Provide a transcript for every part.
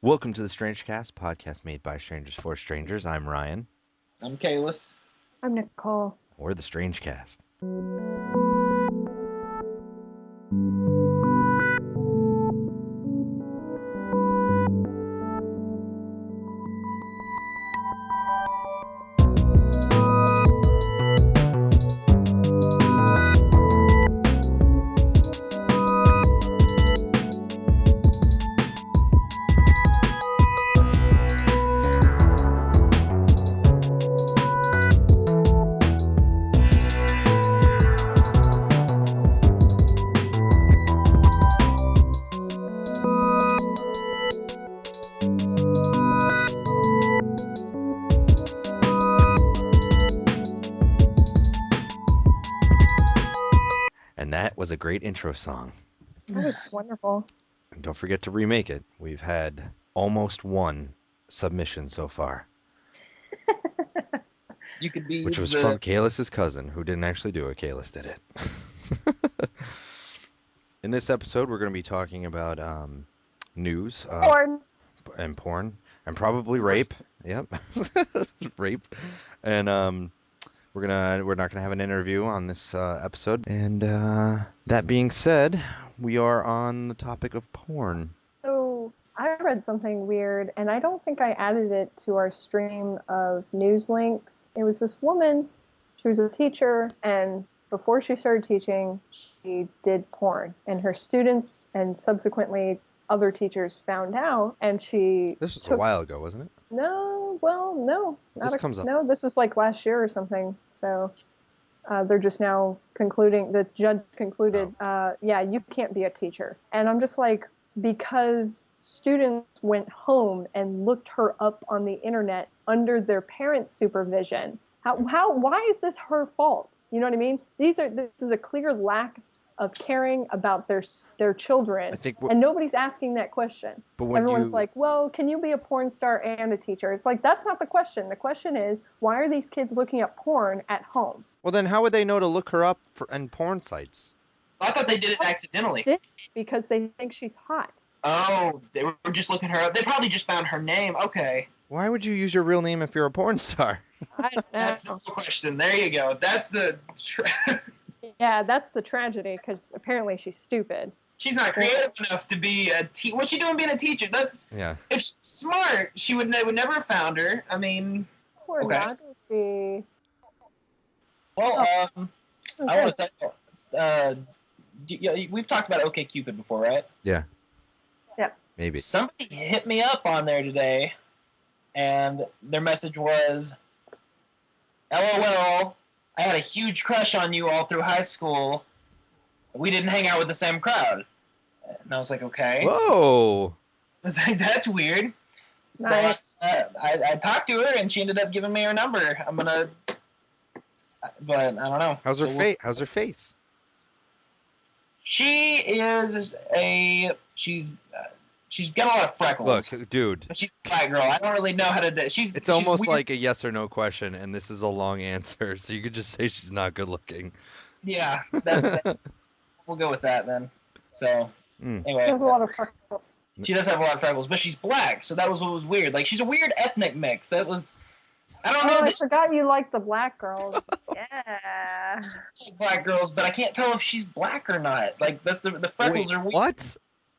Welcome to the Strangecast, podcast made by strangers for strangers. I'm Ryan. I'm Kalis. I'm Nicole. We're the Strangecast. And that was a great intro song. That was wonderful. And don't forget to remake it. We've had almost one submission so far, You could be which was from Kalis's cousin, who didn't actually do it. Kalis did it. In this episode, we're going to be talking about news Porn. and porn and probably rape. Yep, rape. And we're not gonna have an interview on this episode. And that being said, we are on the topic of porn. So I read something weird, and I don't think I added it to our stream of news links. It was this woman. She was a teacher, and before she started teaching, she did porn. And her students and subsequently other teachers found out, and she This was a while ago, wasn't it? No, well, no. This comes up. No, this was like last year or something. So they're just now concluding, the judge concluded, yeah, you can't be a teacher. And I'm just like, because students went home and looked her up on the internet under their parents' supervision. Why is this her fault? You know what I mean? This is a clear lack of caring about their children, and nobody's asking that question. But when everyone's like, well, can you be a porn star and a teacher? It's like, that's not the question. The question is, why are these kids looking up porn at home? Well, then how would they know to look her up in porn sites? I thought they did it accidentally. Because they think she's hot. Oh, they were just looking her up. They probably just found her name. Okay. Why would you use your real name if you're a porn star? I don't know. That's the question. There you go. That's the... Yeah, that's the tragedy, because apparently she's stupid. She's not creative enough to be a teacher. What's she doing being a teacher? Yeah. If she's smart, they would never have found her. I mean... Pornography. Well, Okay. I want to we've talked about OkCupid before, right? Yeah. Yeah. Maybe. Somebody hit me up on there today, and their message was, LOL, I had a huge crush on you all through high school. We didn't hang out with the same crowd. And I was like, okay. Whoa. I was like, that's weird. Nice. So I talked to her, and she ended up giving me her number. But I don't know. How's her face? How's her face? She is she's got a lot of freckles. Look, dude. But she's a black girl. I don't really know how to do. It's almost like a yes or no question, and this is a long answer, so you could just say she's not good looking. Yeah, we'll go with that then. So anyway, She has a lot of freckles. she does have a lot of freckles, but she's black, so that was what was weird. Like, she's a weird ethnic mix. That was, I don't know. Oh, I forgot you like the black girls. Yeah. Black girls, but I can't tell if she's black or not. Like, the freckles are weird. What?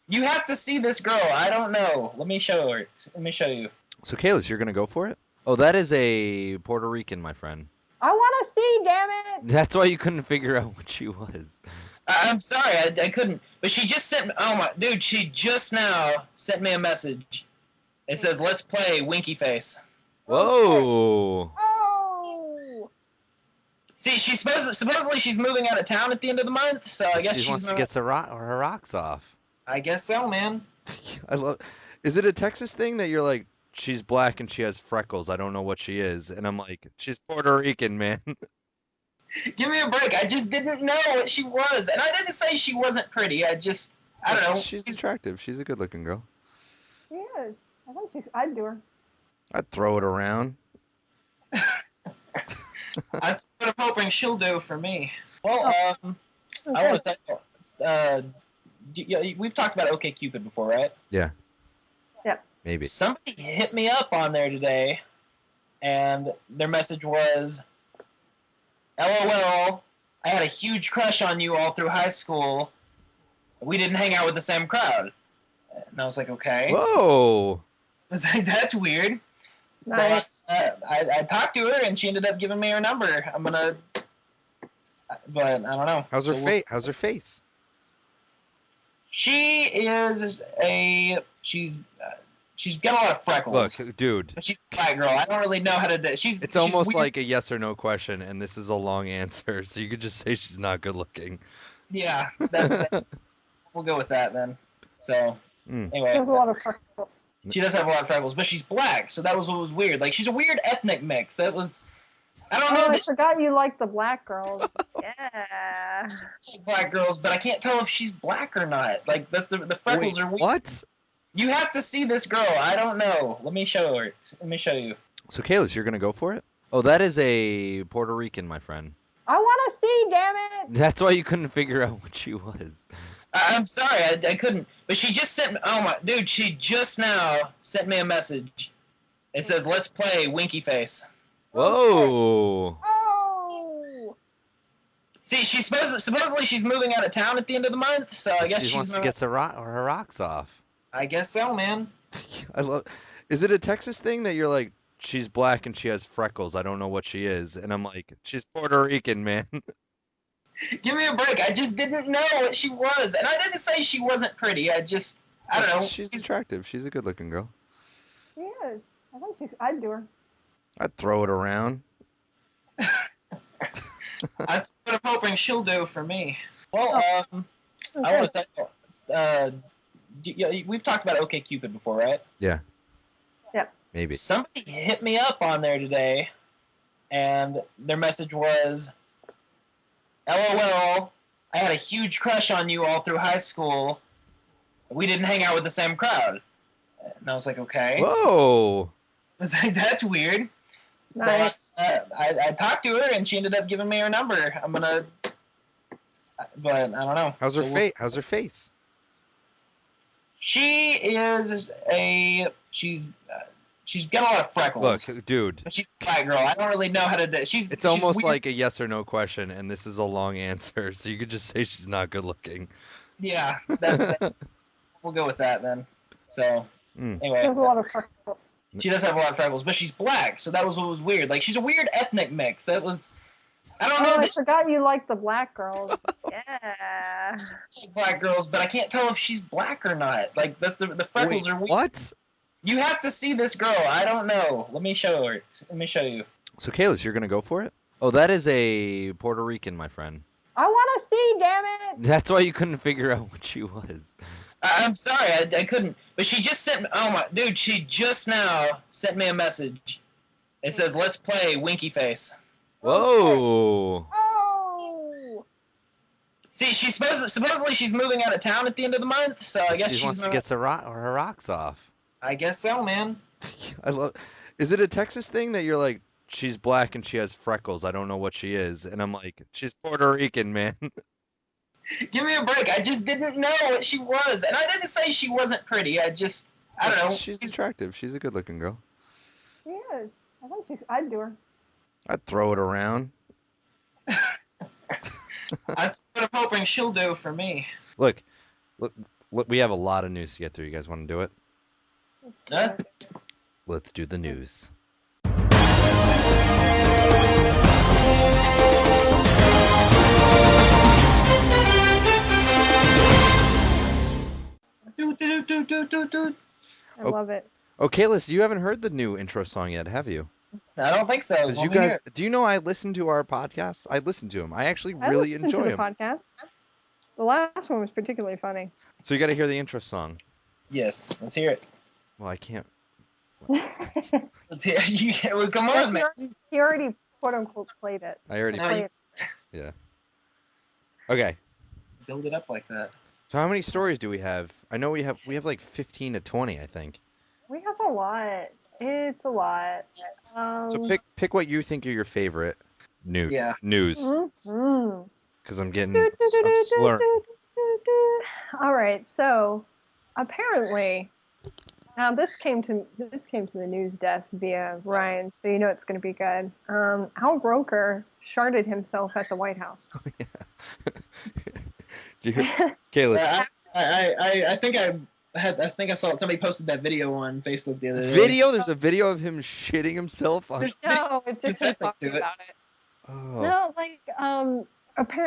You have to see this girl. I don't know. Let me show her. Let me show you. So, Kalis, you're gonna go for it? Oh, that is a Puerto Rican, my friend. I want to see, damn it. That's why you couldn't figure out what she was. I'm sorry, I couldn't. But she just sent me. Oh my, dude, she just now sent me a message. It says, "Let's play Winky Face." Whoa. Oh. See, she's supposedly she's moving out of town at the end of the month, so I guess She wants to get her rocks off. I guess so, man. I love. Is it a Texas thing that you're like, she's black and she has freckles? I don't know what she is, and I'm like, she's Puerto Rican, man. Give me a break. I just didn't know what she was, and I didn't say she wasn't pretty. I don't know. She's attractive. She's a good-looking girl. She is. I think I'd do her. I'd throw it around. That's what I'm hoping she'll do for me. Well, Okay. I want to we've talked about OkCupid before, right? Yeah. Yeah. Maybe. Somebody hit me up on there today, and their message was, LOL, I had a huge crush on you all through high school. We didn't hang out with the same crowd. And I was like, okay. Whoa. I was like, that's weird. Nice. So I talked to her, and she ended up giving me her number. But I don't know. How's her So face? How's her face? She is she's got a lot of freckles. Look, dude. But she's a black girl. I don't really know how to do. It's almost weird. like a yes or no question, and this is a long answer, so you could just say she's not good looking. Yeah, we'll go with that then. So anyway, There's a lot of freckles. she does have a lot of freckles, but she's black, so that was what was weird. Like she's a weird ethnic mix. I don't know. Oh, I forgot you like the black girls. Yeah. Black girls, but I can't tell if she's black or not. Like the freckles are weird. What? You have to see this girl. I don't know. Let me show her. Let me show you. So, Kalis, you're gonna go for it? Oh, that is a Puerto Rican, my friend. I want to see, damn it. That's why you couldn't figure out what she was. I'm sorry, I couldn't. But she just sent me. Oh my, dude! She just now sent me a message. It says, "Let's play Winky Face." Whoa. Oh. See, she's supposedly she's moving out of town at the end of the month, so I guess She wants to get her rocks off. I guess so, man. I love. Is it a Texas thing that you're like, she's black and she has freckles? I don't know what she is, and I'm like, she's Puerto Rican, man. Give me a break. I just didn't know what she was, and I didn't say she wasn't pretty. I don't know. She's attractive. She's a good-looking girl. She is. I'd do her. I'd throw it around. That's what I'm hoping she'll do for me. Well, I want to we've talked about OkCupid before, right? Yeah. Yeah. Maybe. Somebody hit me up on there today, and their message was, LOL, I had a huge crush on you all through high school. We didn't hang out with the same crowd. And I was like, okay. Whoa. I was like, that's weird. Nice. So I talked to her, and she ended up giving me her number. But I don't know. How's her face? How's her face? She is she's got a lot of freckles. Look, dude. But she's a black girl. I don't really know how to do. It's almost like a yes or no question, and this is a long answer, so you could just say she's not good looking. Yeah, we'll go with that then. So anyway, There's a lot of freckles. she does have a lot of freckles, but she's black, so that was what was weird. Like she's a weird ethnic mix. I don't know. Oh, I forgot you like the black girls. Yeah. Black girls, but I can't tell if she's black or not. Like the freckles are weird. What? You have to see this girl. I don't know. Let me show her. Let me show you. So, Kalis, you're gonna go for it? Oh, that is a Puerto Rican, my friend. I want to see, damn it. That's why you couldn't figure out what she was. I'm sorry, I couldn't. But she just sent. Oh my, dude! She just now sent me a message. It says, "Let's play Winky Face." Whoa. Oh. See, she's supposedly she's moving out of town at the end of the month, so I guess She wants to get her rocks off. I guess so, man. I love. Is it a Texas thing that you're like, she's black and she has freckles? I don't know what she is, and I'm like, she's Puerto Rican, man. Give me a break. I just didn't know what she was, and I didn't say she wasn't pretty. I don't know. She's attractive. She's a good-looking girl. She is. I'd do her. I'd throw it around. That's what I'm hoping she'll do for me. Look, we have a lot of news to get through. You guys want to do it? Huh? Let's do the news. I love it. Oh, Kalis, you haven't heard the new intro song yet, have you? I don't think so. You guys, do you know I listen to our podcasts? I listen to them. I actually really enjoy them. Podcast. The last one was particularly funny. So you got to hear the intro song. Yes, let's hear it. Well, I can't. Let's hear it. Well, come on, man. He already quote unquote played it. I already. No, Yeah. Okay. Build it up like that. So how many stories do we have? I know we have like 15 to 20, I think. We have a lot. It's a lot. So pick what you think are your favorite news. Yeah. News. Mm-hmm. Because I'm slurring. All right. So apparently, Now this came to the news desk via Ryan, so you know it's going to be good. Al Roker sharded himself at the White House. Did you hear? Caleb. I think I saw somebody posted that video on Facebook the other day. Video? There's a video of him shitting himself on. No, it's just him talking about it. Oh. No, like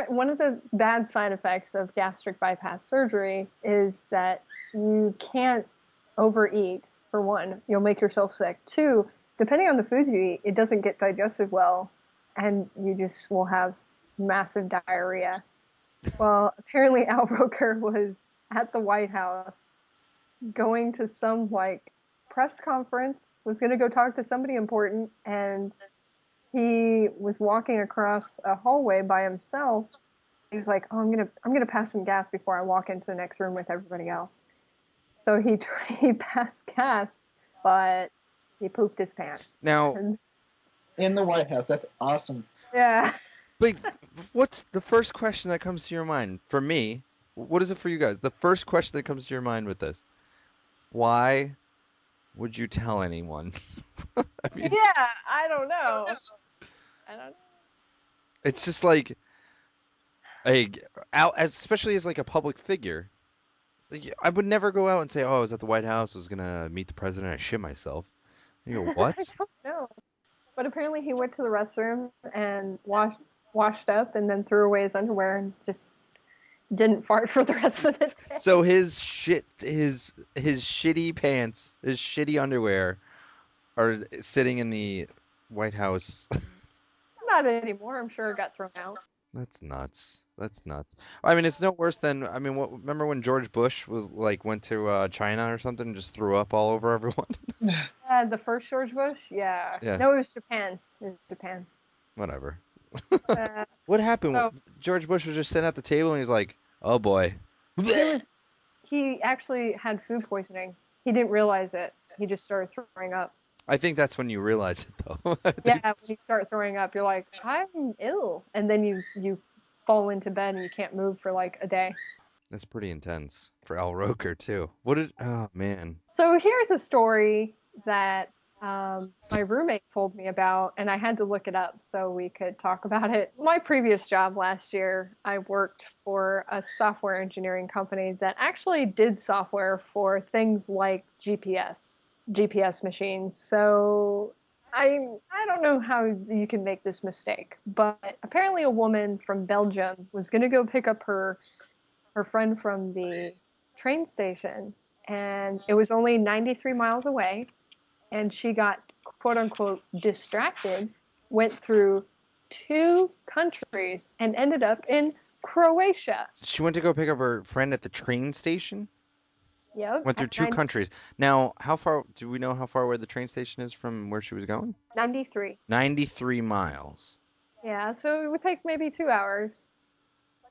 one of the bad side effects of gastric bypass surgery is that you can't overeat. For one, you'll make yourself sick. Two, depending on the foods you eat, it doesn't get digested well, and you just will have massive diarrhea. Well, apparently Al Roker was at the White House going to some like press conference, was going to go talk to somebody important, and he was walking across a hallway by himself. He was like, "Oh, I'm gonna pass some gas before I walk into the next room with everybody else." So he passed gas, but he pooped his pants. Now, in the White House, that's awesome. Yeah. But what's the first question that comes to your mind? For me, what is it for you guys? The first question that comes to your mind with this: why would you tell anyone? I mean, yeah, I don't know. It's just like, especially as like a public figure. Like, I would never go out and say, "Oh, I was at the White House. I was gonna meet the president. I shit myself." You go, what? I don't know. But apparently he went to the restroom and washed up and then threw away his underwear and just didn't fart for the rest of the day. So his shitty pants, his shitty underwear are sitting in the White House. Not anymore. I'm sure it got thrown out. That's nuts. I mean, it's no worse than, remember when George Bush went to China or something and just threw up all over everyone? The first George Bush? Yeah. Yeah. No, it was Japan. Whatever. What happened? George Bush was just sitting at the table and he's like, "Oh boy." He actually had food poisoning. He didn't realize it. He just started throwing up. I think that's when you realize it, though. Yeah, when you start throwing up, you're like, "I'm ill," and then you fall into bed and you can't move for like a day. That's pretty intense for Al Roker too. Oh man. So here's a story that my roommate told me about, and I had to look it up so we could talk about it. My previous job last year, I worked for a software engineering company that actually did software for things like GPS machines. So I don't know how you can make this mistake, but apparently a woman from Belgium was going to go pick up her friend from the train station, and it was only 93 miles away, and she got quote unquote distracted, went through 2 countries, and ended up in Croatia. She went to go pick up her friend at the train station? Yep. Went through 2 countries. Now, do we know how far away the train station is from where she was going? 93. 93 miles. Yeah, so it would take maybe 2 hours.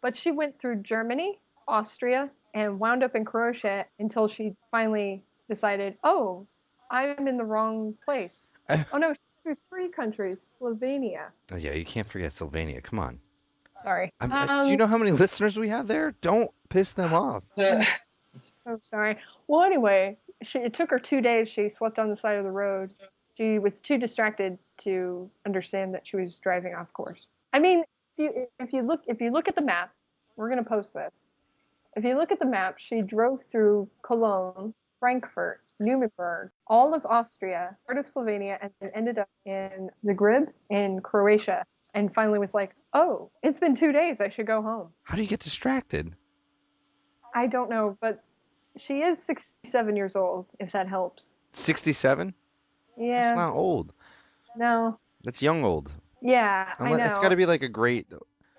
But she went through Germany, Austria, and wound up in Croatia until she finally decided, oh, I'm in the wrong place. Oh no, she went through 3 countries, Slovenia. Oh yeah, you can't forget Slovenia. Come on. Sorry. Do you know how many listeners we have there? Don't piss them off. Oh, sorry. Well, anyway, it took her 2 days. She slept on the side of the road. She was too distracted to understand that she was driving off course. I mean, if you look at the map, we're going to post this. If you look at the map, she drove through Cologne, Frankfurt, Nuremberg, all of Austria, part of Slovenia, and then ended up in Zagreb in Croatia, and finally was like, oh, it's been 2 days. I should go home. How do you get distracted? I don't know, but she is 67 years old, if that helps. 67? Yeah. That's not old. No. That's young old. Yeah, I know. It's got to be like a great...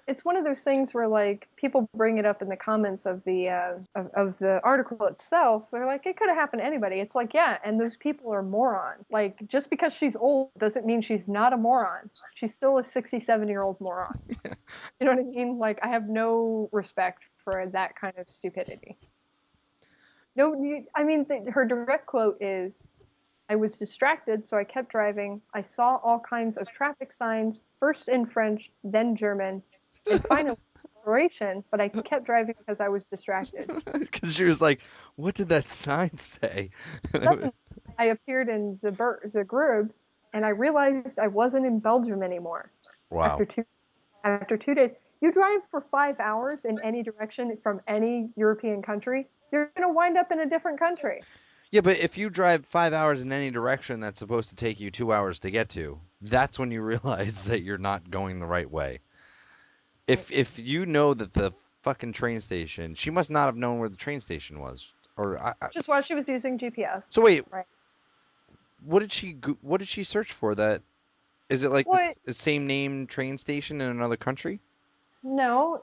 It's one of those things where, like, people bring it up in the comments of the of the article itself. They're like, it could have happened to anybody. It's like, yeah, and those people are morons. Like, just because she's old doesn't mean she's not a moron. She's still a 67-year-old moron. You know what I mean? Like, I have no respect for that kind of stupidity. No, I mean, her direct quote is, I was distracted, so I kept driving. I saw all kinds of traffic signs, first in French, then German, and finally declaration, but I kept driving because I was distracted. Because she was like, what did that sign say? Suddenly, I appeared in Zagreb, and I realized I wasn't in Belgium anymore. Wow. After 2 days, you drive for 5 hours in any direction from any European country, you're going to wind up in a different country. Yeah, but if you drive 5 hours in any direction that's supposed to take you 2 hours to get to, that's when you realize that you're not going the right way. If you know that the fucking train station, she must not have known where the train station was. Just while she was using GPS. So wait, right. What did she search for? That is it like the same name train station in another country? No,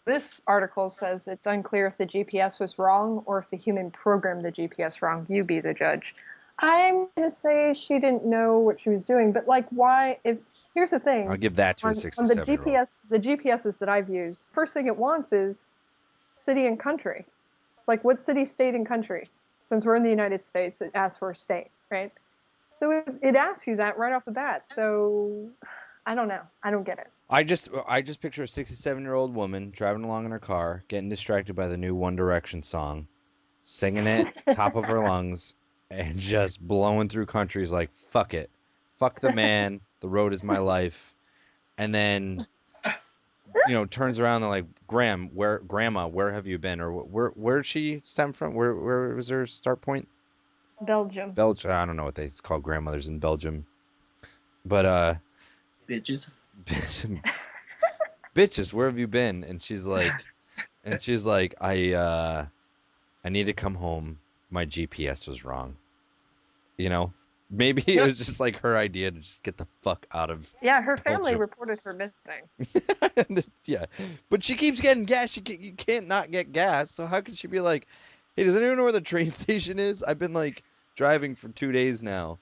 this article says it's unclear if the GPS was wrong or if the human programmed the GPS wrong. You be the judge. I'm gonna say she didn't know what she was doing, but like, why? Here's the thing. I'll give that to a 67-year-old. On the GPSs that I've used, first thing it wants is city and country. It's like, what city, state, and country? Since we're in the United States, it asks for a state, right? So it asks you that right off the bat. So I don't know. I don't get it. I just picture a 67-year-old woman driving along in her car, getting distracted by the new One Direction song, singing it top of her lungs, and just blowing through countries like, fuck it. Fuck the man. The road is my life. And then, turns around and like, Grandma, where have you been? Or where she stem from? Where was her start point? Belgium. I don't know what they call grandmothers in Belgium. But, Bitches. Bitches, where have you been? And she's like, I need to come home. My GPS was wrong. Maybe it was just like her idea to just get the fuck out of. Yeah, her family reported her missing. Yeah, but she keeps getting gas. You can't not get gas. So how can she be like, hey, does anyone know where the train station is? I've been like driving for 2 days now,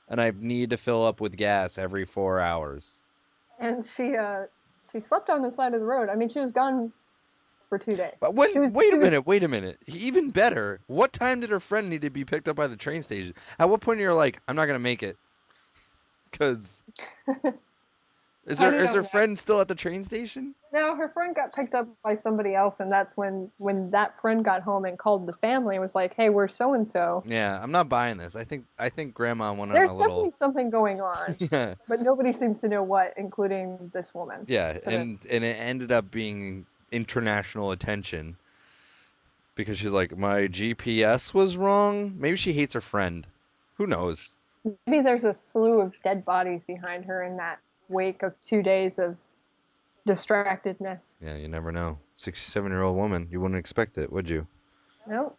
and I need to fill up with gas every 4 hours. And she slept on the side of the road. I mean, she was gone for 2 days. But wait a minute. Even better. What time did her friend need to be picked up by the train station? At what point you're like, I'm not gonna make it? Because is her friend still at the train station? No, her friend got picked up by somebody else, and that's when that friend got home and called the family and was like, "Hey, where's so and so?" Yeah, I'm not buying this. I think Grandma went on a little. There's definitely something going on. Yeah. But nobody seems to know what, including this woman. Yeah, and it ended up being international attention because she's like, my GPS was wrong. Maybe she hates her friend. Who knows? Maybe there's a slew of dead bodies behind her in that wake of 2 days of distractedness. Yeah, you never know. 67-year-old woman, you wouldn't expect it, would you? Nope.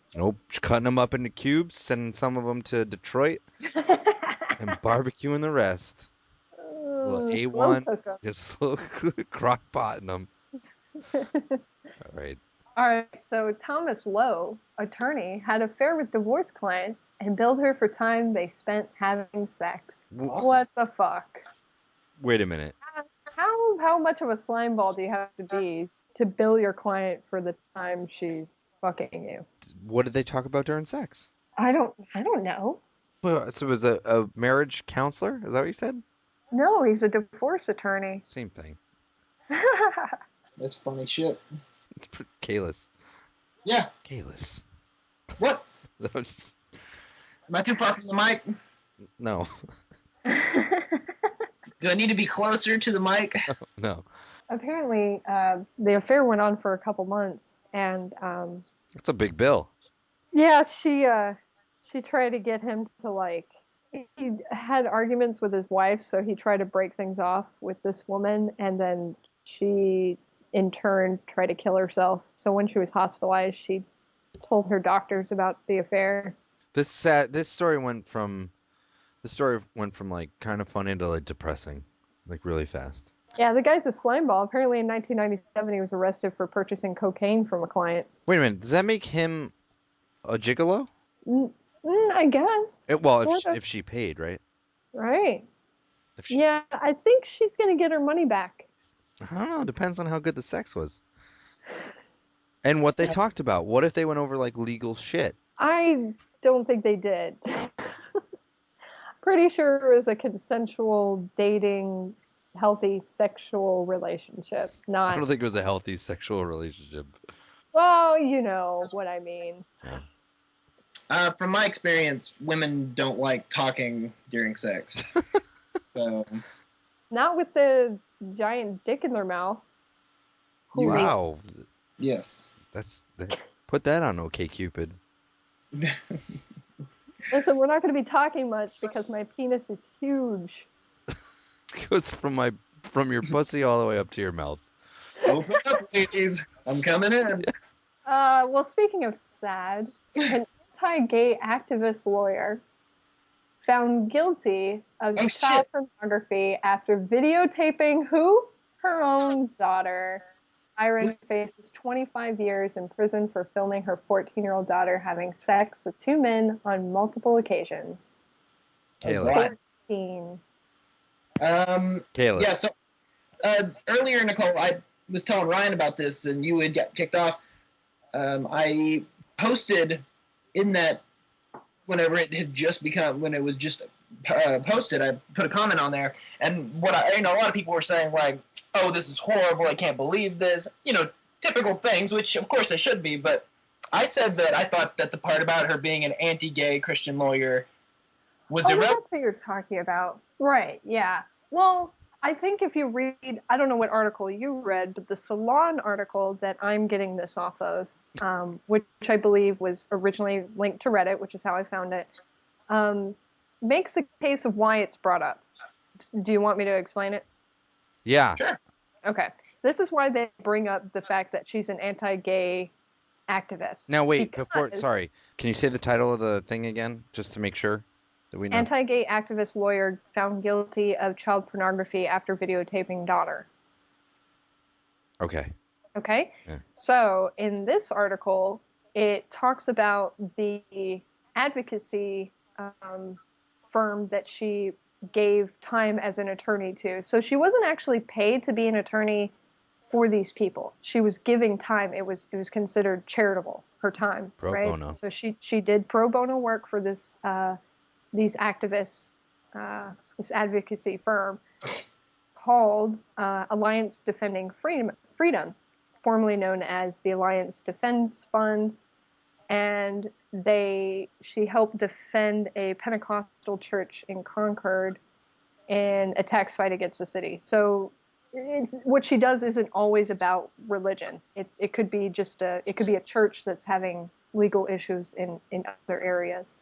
She's cutting them up into cubes, sending some of them to Detroit, and barbecuing the rest. Little A1, just slow crock potting them. All right. So Thomas Lowe, attorney, had an affair with divorce client and billed her for time they spent having sex. Awesome. What the fuck? Wait a minute. How much of a slime ball do you have to be to bill your client for the time she's fucking you? What did they talk about during sex? I don't know. Well, so it was a marriage counselor? Is that what you said? No, he's a divorce attorney. Same thing. That's funny shit. It's Kalis. Yeah. Kalis. What? That was... Am I too far from the mic? No. Do I need to be closer to the mic? No. Apparently, the affair went on for a couple months, and that's a big bill. Yeah, she tried to get him to like. He had arguments with his wife, so he tried to break things off with this woman, and then she, in turn, tried to kill herself. So when she was hospitalized, she told her doctors about the affair. This story went from like kind of funny to like depressing, like really fast. Yeah, the guy's a slimeball. Apparently, in 1997, he was arrested for purchasing cocaine from a client. Wait a minute, does that make him a gigolo? I guess. If she paid, right? Right. Yeah, I think she's gonna get her money back. I don't know. It depends on how good the sex was. And what they talked about. What if they went over like legal shit? I don't think they did. Pretty sure it was a consensual dating healthy sexual relationship, I not. don't think it was a healthy sexual relationship. Well, you know what I mean. Yeah. From my experience, women don't like talking during sex. So Not with the giant dick in their mouth. Wow. yes. Put that on OkCupid. Listen, we're not going to be talking much because my penis is huge. Goes from your pussy all the way up to your mouth. Open up, please. I'm coming in. Well, speaking of sad, an anti-gay activist lawyer found guilty of child pornography after videotaping who? Her own daughter. Iris faces 25 years in prison for filming her 14-year-old daughter having sex with 2 men on multiple occasions. Kayla. 14. Kayla. Yeah, so earlier, Nicole, I was telling Ryan about this, and you had got kicked off. I posted in that whenever it had just become, when it was just posted, I put a comment on there, and a lot of people were saying like, "Oh, this is horrible! I can't believe this." Typical things, which of course they should be. But I said that I thought that the part about her being an anti-gay Christian lawyer was irrelevant. That's what you're talking about, right? Yeah. Well, I think if you read, I don't know what article you read, but the Salon article that I'm getting this off of, which I believe was originally linked to Reddit, which is how I found it, makes a case of why it's brought up. Do you want me to explain it? Yeah. Sure. Okay. This is why they bring up the fact that she's an anti-gay activist. Now wait, because sorry. Can you say the title of the thing again, just to make sure that we know? Anti-gay activist lawyer found guilty of child pornography after videotaping daughter. Okay. Okay? Yeah. So in this article, it talks about the advocacy firm that she gave time as an attorney to. So she wasn't actually paid to be an attorney for these people. She was giving time. It was considered charitable, her time, Pro right? bono. So she did pro bono work for this these activists, this advocacy firm called Alliance Defending Freedom, formerly known as the Alliance Defense Fund, and she helped defend a Pentecostal church in Concord in a tax fight against the city. So what she does isn't always about religion. It could be it could be a church that's having legal issues in other areas.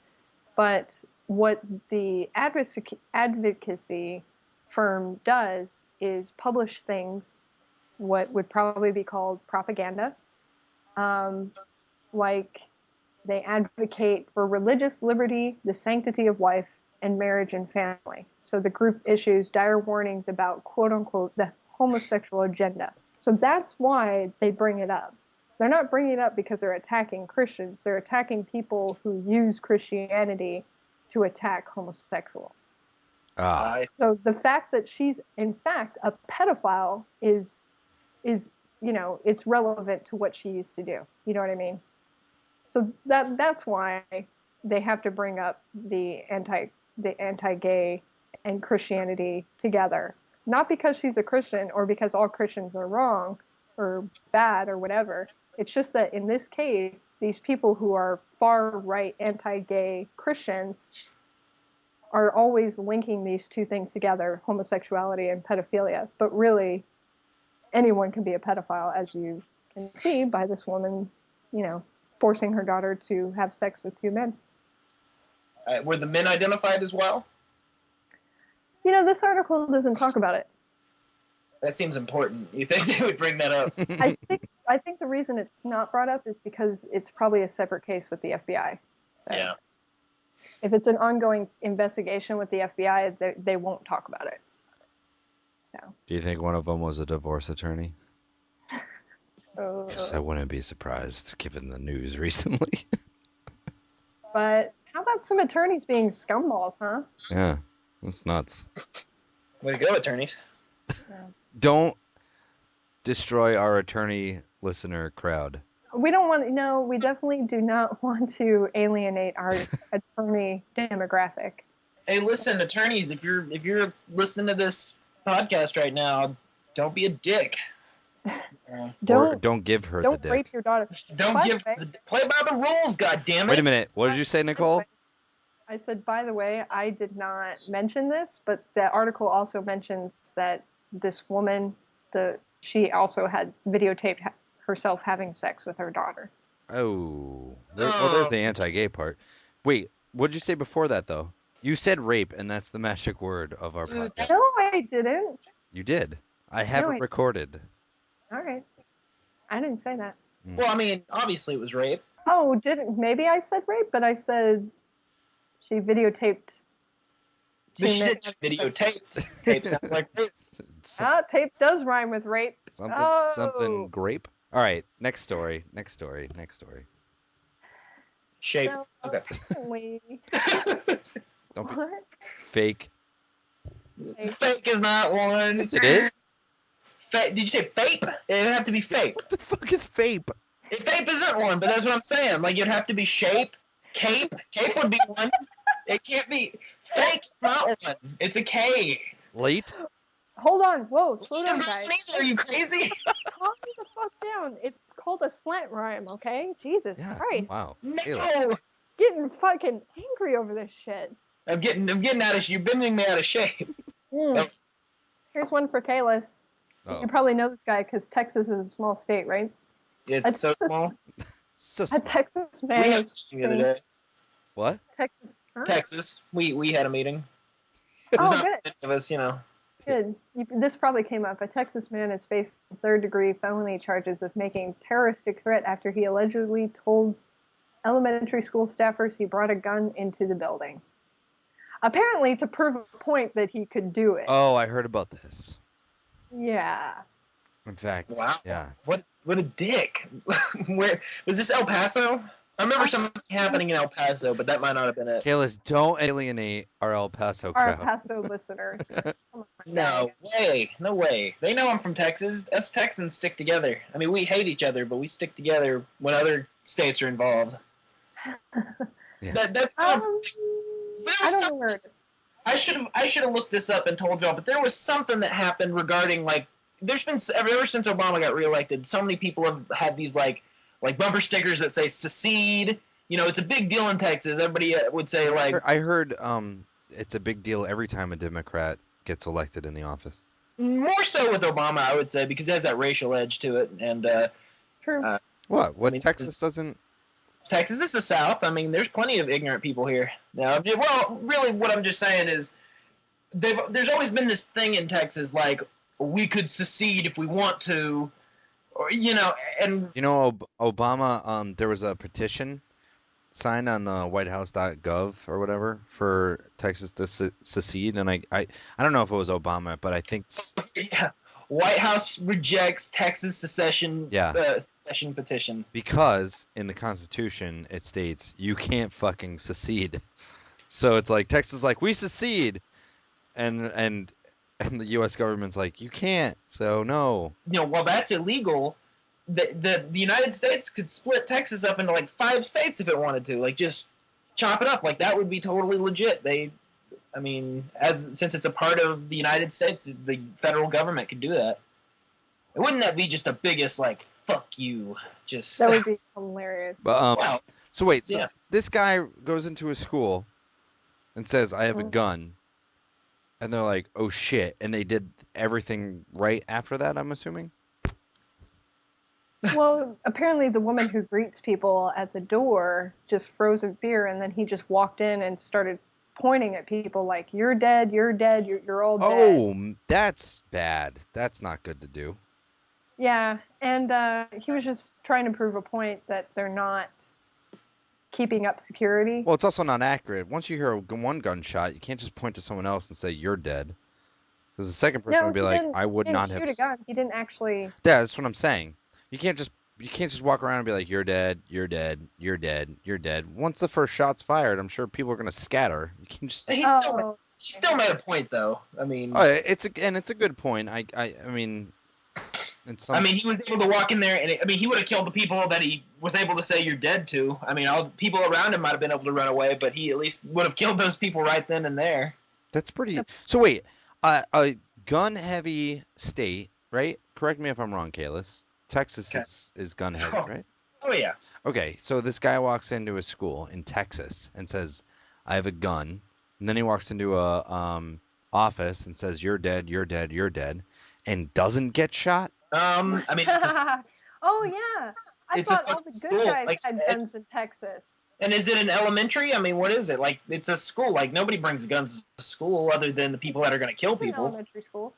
But what the advocacy firm does is publish things, what would probably be called propaganda, like they advocate for religious liberty, the sanctity of life, and marriage and family. So the group issues dire warnings about, quote unquote, the homosexual agenda. So that's why they bring it up. They're not bringing it up because they're attacking Christians. They're attacking people who use Christianity to attack homosexuals. So the fact that she's in fact a pedophile is it's relevant to what she used to do. You know what I mean? So that's why they have to bring up the anti-gay and Christianity together. Not because she's a Christian or because all Christians are wrong or bad or whatever. It's just that in this case, these people who are far-right anti-gay Christians are always linking these two things together, homosexuality and pedophilia. But really, anyone can be a pedophile, as you can see by this woman, forcing her daughter to have sex with 2 men. Were the men identified as well? This article doesn't talk about it. That seems important. You think they would bring that up? I think the reason it's not brought up is because it's probably a separate case with the FBI. So yeah. If it's an ongoing investigation with the FBI, they won't talk about it. So. Do you think one of them was a divorce attorney? Because I wouldn't be surprised, given the news recently. But how about some attorneys being scumballs, huh? Yeah, that's nuts. Way to go, attorneys. Yeah. Don't destroy our attorney listener crowd. We don't want to, we definitely do not want to alienate our attorney demographic. Hey, listen, attorneys, if you're listening to this podcast right now. Don't be a dick. Or Don't don't give her the don't dick. rape your daughter. Don't By give. the way- Play by the rules, goddammit. Wait a minute. What did you say, Nicole? I said, by the way, I did not mention this, but the article also mentions that this woman, she also had videotaped herself having sex with her daughter. Oh. Well, there's the anti-gay part. Wait, what did you say before that, though? You said rape, and that's the magic word of our Dude, podcast. No, I didn't. You did. I have No, it recorded. All right. I didn't say that. Well, I mean, obviously it was rape. Oh, maybe I said rape, but I said she videotaped. But she 2 minutes. didn't have videotaped. Tape sounds like rape. Tape does rhyme with rape. Something grape. All right, next story. Shape. So, Okay. apparently- Don't be What? fake. Fake is not one. Yes, it is. Did you say fape? It'd have to be fake. What the fuck is vape? Fape isn't one, but that's what I'm saying. Like, it'd have to be shape. Cape. Cape would be one. It can't be fake. It's not one. It's a K. Late? Hold on. Whoa, slow down, It's not guys. either. Are you crazy? Calm the fuck down. It's called a slant rhyme, okay? Jesus Yeah. Christ. Wow. Kayla. No. Getting fucking angry over this shit. I'm getting out of. You're bending me out of shape. Mm. Here's one for Kalis. Oh, You probably know this guy because Texas is a small state, right? It's so small. so A small. Texas We man had a is meeting the other day. What? Texas. Huh? Texas. We had a meeting. Oh, There's not good. many of us, you know. Good. This probably came up. A Texas man is facing third-degree felony charges of making terroristic threat after he allegedly told elementary school staffers he brought a gun into the building. Apparently to prove a point that he could do it. Oh, I heard about this. Yeah. In fact, Wow. yeah. What a dick. Where was this? El Paso? I remember something happening in El Paso, but that might not have been it. Kalis, don't alienate our El Paso Our crowd. Paso listeners. Come on, No guys. way. No way. They know I'm from Texas. Us Texans stick together. I mean, we hate each other, but we stick together when other states are involved. Yeah. That's I don't know where it is. I should have looked this up and told y'all, but there was something that happened regarding, like, there's been ever since Obama got reelected, so many people have had these like bumper stickers that say secede. You know, it's a big deal in Texas. Everybody would say like, I heard it's a big deal every time a Democrat gets elected in the office. more so with Obama, I would say, because it has that racial edge to it. And True. What? I mean, Texas doesn't? Texas is the South. I mean, there's plenty of ignorant people here. Now, well, really, what I'm just saying is, there's always been this thing in Texas, like, we could secede if we want to, or, you know, and You know, Obama. There was a petition signed on the WhiteHouse.gov or whatever for Texas to secede, and I don't know if it was Obama, but I think yeah, White House rejects Texas secession secession petition. because in the Constitution it states you can't fucking secede. So it's like Texas is like, we secede, and the U.S. government's like, you can't. So no. You know, while that's illegal, the United States could split Texas up into like 5 states if it wanted to, like just chop it up. Like that would be totally legit. I mean, since it's a part of the United States, the federal government could do that. Wouldn't that be just the biggest like fuck you? Just That would be hilarious. But wow. so wait, so Yeah. this guy goes into a school and says, I have a Mhm. gun. And they're like, oh shit. And they did everything right after that, I'm assuming? Well, apparently the woman who greets people at the door just froze in fear, and then he just walked in and started pointing at people like, you're dead, you're dead, you're all dead. Oh, that's bad. That's not good to do. Yeah, and he was just trying to prove a point that they're not keeping up security. Well, it's also not accurate. Once you hear one gunshot, you can't just point to someone else and say, you're dead. Because the second person would be he like, didn't- I would he not didn't have... shoot a gun. He didn't actually. Yeah, that's what I'm saying. You can't just walk around and be like, you're dead, you're dead, you're dead, you're dead. Once the first shot's fired, I'm sure people are gonna scatter. You can just. He Oh, still made a point though. I mean, Oh, it's a good point. I mean, I mean, he was able to walk in there, and he would have killed the people that he was able to say you're dead to. I mean, all the people around him might have been able to run away, but he at least would have killed those people right then and there. that's pretty. So wait, a gun-heavy state, right? Correct me if I'm wrong, Kalis. Texas Okay. is gun-heavy, Oh. right? Oh yeah. Okay, so this guy walks into a school in Texas and says, "I have a gun," and then he walks into a office and says, "You're dead, you're dead, you're dead," and doesn't get shot. I mean, Oh yeah, I it's a thought all fucking the school. good guys Like, had guns in Texas. and is it an elementary? I mean, what is it? Like, it's a school. Like, nobody brings guns to school other than the people that are going to kill It's an people. elementary school.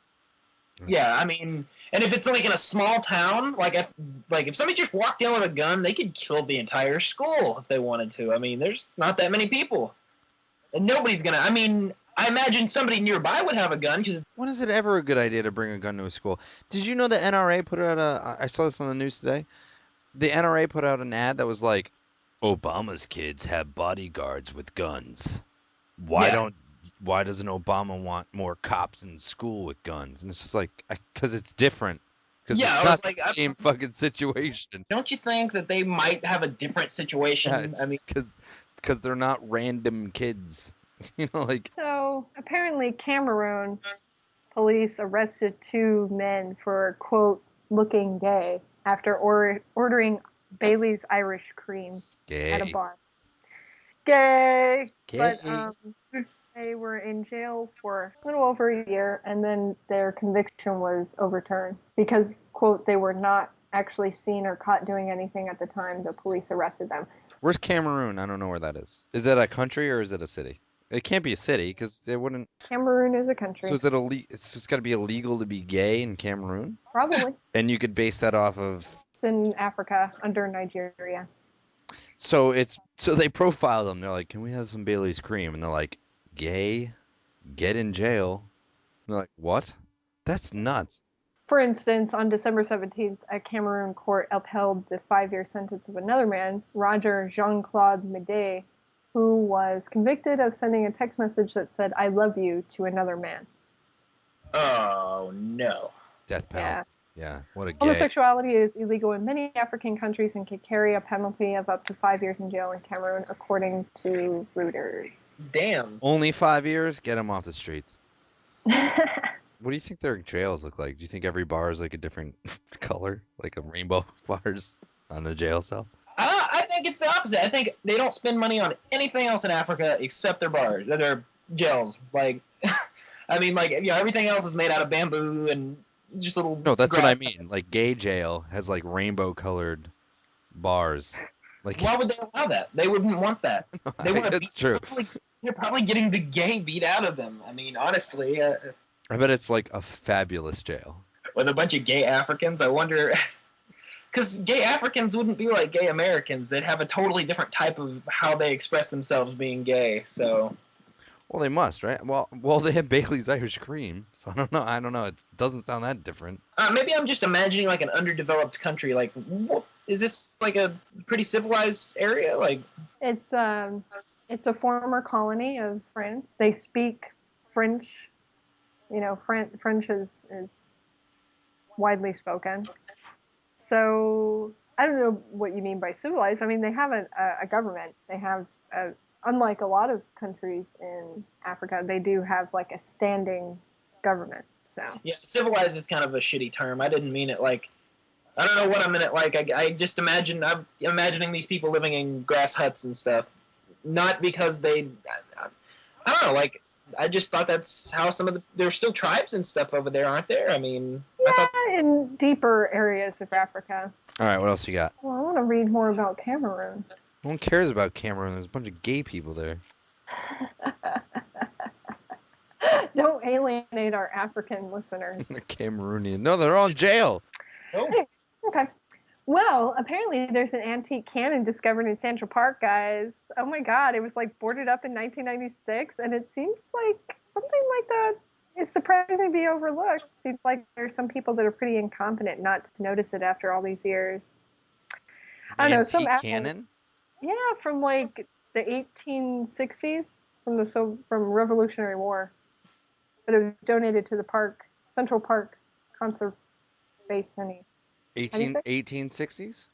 Yeah, I mean, and if it's like in a small town, like if somebody just walked in with a gun, they could kill the entire school if they wanted to. I mean, there's not that many people, and nobody's gonna. I mean, I imagine somebody nearby would have a gun because When is it ever a good idea to bring a gun to a school? Did you know the NRA put out I saw this on the news today. The NRA put out an ad that was like, Obama's kids have bodyguards with guns. Why doesn't Obama want more cops in school with guns? And it's just like, because it's different. Because Yeah, it's I not was the like, same fucking situation. don't you think that they might have a different situation? Yeah, I mean, because they're not random kids. You know, like, So apparently, Cameroon police arrested 2 men for quote looking gay after ordering Bailey's Irish Cream at a gay. bar. Gay. Gay. But they were in jail for a little over a year, and then their conviction was overturned because, quote, they were not actually seen or caught doing anything at the time the police arrested them. Where's Cameroon? I don't know where that is. Is that a country or is it a city? It can't be a city because they wouldn't. Cameroon is a country. So is it it's just got to be illegal to be gay in Cameroon? Probably. And you could base that off of. It's in Africa under Nigeria. So they profile them. They're like, "Can we have some Bailey's cream?" And they're like, "Gay, get in jail." And they're like, "What? That's nuts." For instance, on December 17th, a Cameroon court upheld the 5-year sentence of another man, Roger Jean-Claude Médé, who was convicted of sending a text message that said, "I love you," to another man. oh no. Death penalty. Yeah. What a gay. Homosexuality is illegal in many African countries and can carry a penalty of up to 5 years in jail in Cameroon, according to Reuters. Damn. Only 5 years? Get them off the streets. What do you think their jails look like? Do you think every bar is like a different color, like a rainbow bars on the jail cell? I think it's the opposite. I think they don't spend money on anything else in Africa except their bars, their jails. Like, I mean, like, you know, everything else is made out of bamboo and just little. No, that's what I grass. mean. Like gay jail has like rainbow colored bars. Like Why would they allow that? They wouldn't want that. They want to. That's true. They're probably getting the gay beat out of them. I mean, honestly, I bet it's like a fabulous jail. with a bunch of gay Africans, I wonder. Because gay Africans wouldn't be like gay Americans. They'd have a totally different type of how they express themselves being gay. So. Well, they must, right? Well, they have Bailey's Irish Cream, so I don't know. It doesn't sound that different. Maybe I'm just imagining like an underdeveloped country. Like, is this like a pretty civilized area? Like, It's a former colony of France. They speak French. You know, French is widely spoken. So I don't know what you mean by civilized. I mean, they have a government. They have unlike a lot of countries in Africa, they do have like a standing government. So yeah, civilized is kind of a shitty term. I didn't mean it like. I don't know what I meant it like. I'm imagining these people living in grass huts and stuff. Not because I don't know, like, I just thought that's how there's still tribes and stuff over there, aren't there? I mean, yeah, in deeper areas of Africa. All right, what else you got? Well, I want to read more about Cameroon. No one cares about Cameroon. There's a bunch of gay people there. Don't alienate our African listeners. They're Cameroonian. No, they're all in jail. Oh. Okay. Well, apparently there's an antique cannon discovered in Central Park, guys. Oh my God, it was like boarded up in 1996, and it seems like something like that is surprising to be overlooked. Seems like there's some people that are pretty incompetent not to notice it after all these years. I don't know, some Antique cannon? Yeah, from like the 1860s, from Revolutionary War. But it was donated to the park, Central Park Conservation. 1860s?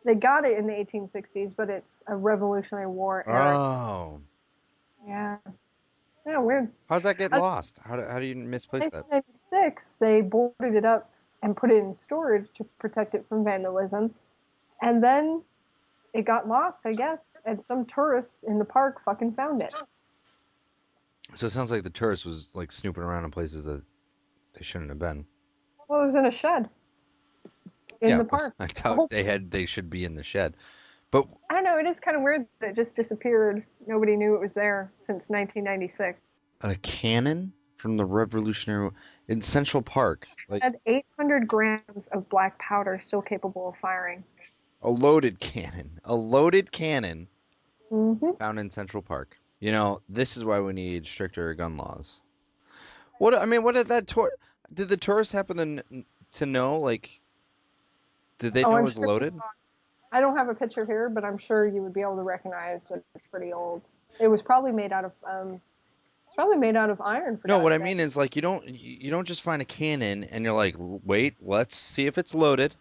They got it in the 1860s, but it's a Revolutionary War era. Oh. Yeah. Yeah, weird. How's that get Uh, lost? How do you misplace that? 1996, they boarded it up and put it in storage to protect it from vandalism. And then it got lost, I guess, and some tourists in the park fucking found it. So it sounds like the tourist was like snooping around in places that they shouldn't have been. Well, it was in a shed in Yeah, the but park. I doubt they should be in the shed. But I don't know, it is kind of weird that it just disappeared. Nobody knew it was there since 1996. a cannon from the Revolutionary in Central Park, like It had 800 grams of black powder still capable of firing. a loaded cannon Mm-hmm. found in Central Park. You know, this is why we need stricter gun laws. What did that did the tourists happen to know? Like, did they know it I'm was sure loaded? I don't have a picture here, but I'm sure you would be able to recognize that it's pretty old. It was probably made out of iron. For No, what I God's mean sake. is like you don't just find a cannon and you're like, wait, let's see if it's loaded